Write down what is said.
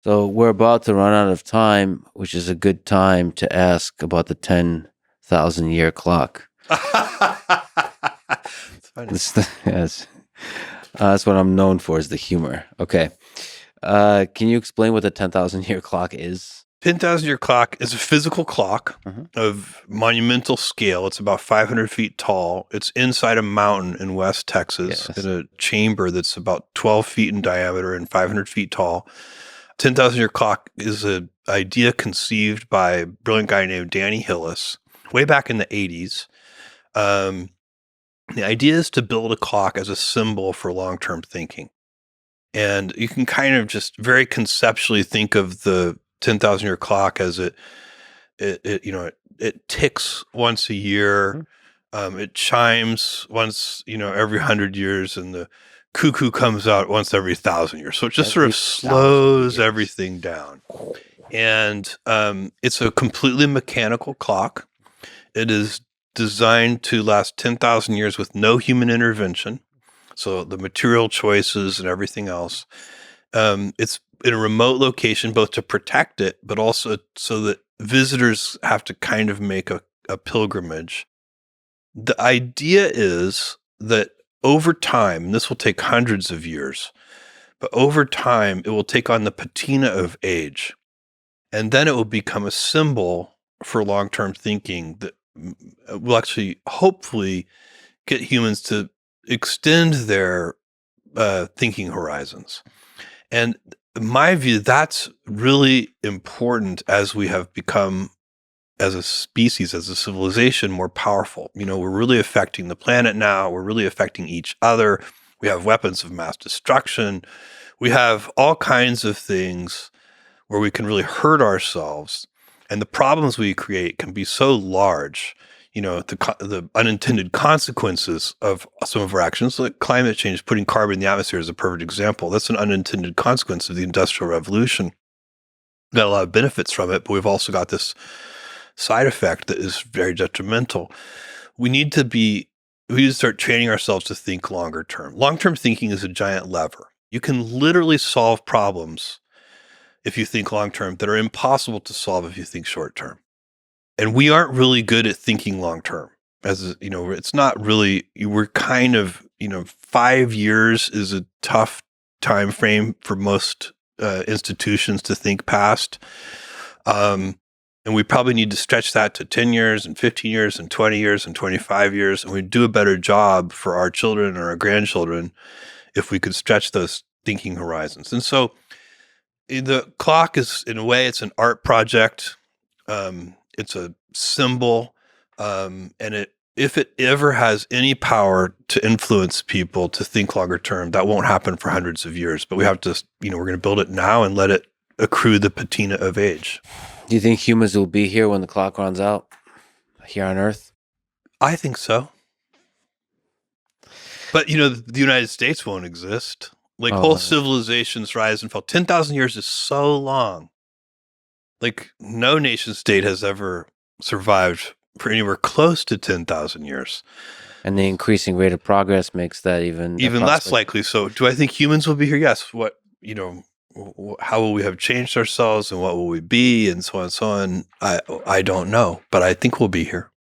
So we're about to run out of time, which is a good time to ask about the 10,000 year clock. It's funny. Yes. That's what I'm known for, is the humor. Okay. Can you explain what the 10,000 year clock is? 10,000-year clock is a physical clock Mhm. of monumental scale. It's about 500 feet tall. It's inside a mountain in West Texas Yes. in a chamber that's about 12 feet in diameter and 500 feet tall. 10,000-year clock is an idea conceived by a brilliant guy named Danny Hillis way back in the 80s. The idea is to build a clock as a symbol for long-term thinking. And you can kind of just very conceptually think of the 10,000-year clock as it ticks once a year. It chimes once, every 100 years, and the cuckoo comes out once every 1,000 years. So it just sort Every of 1,000 slows years. everything down. And it's a completely mechanical clock. It is designed to last 10,000 years with no human intervention. So the material choices and everything else. It's in a remote location, both to protect it, but also so that visitors have to kind of make a pilgrimage. The idea is that over time, and this will take hundreds of years, but over time, it will take on the patina of age. And then it will become a symbol for long-term thinking that will actually, hopefully, get humans to extend their thinking horizons. And in my view, that's really important as we have become, as a species, as a civilization, more powerful. We're really affecting the planet now. We're really affecting each other. We have weapons of mass destruction. We have all kinds of things where we can really hurt ourselves. And the problems we create can be so large. The unintended consequences of some of our actions, like climate change, putting carbon in the atmosphere is a perfect example. That's an unintended consequence of the Industrial Revolution. We got a lot of benefits from it, but we've also got this side effect that is very detrimental. We need to start training ourselves to think longer term. Long-term thinking is a giant lever. You can literally solve problems if you think long term that are impossible to solve if you think short term. And we aren't really good at thinking long term. It's not really, we're kind of, 5 years is a tough time frame for most institutions to think past. And we probably need to stretch that to 10 years and 15 years and 20 years and 25 years. And we'd do a better job for our children or our grandchildren if we could stretch those thinking horizons. And so the clock is, in a way, it's an art project. It's a symbol. And if it ever has any power to influence people to think longer term, that won't happen for hundreds of years. But we have to, we're going to build it now and let it accrue the patina of age. Do you think humans will be here when the clock runs out here on Earth? I think so. But, the United States won't exist. Like, whole civilizations rise and fall. 10,000 years is so long. Like, no nation state has ever survived for anywhere close to 10,000 years. And the increasing rate of progress makes that even less likely. So do I think humans will be here? Yes. How will we have changed ourselves and what will we be and so on and so on? I don't know, but I think we'll be here.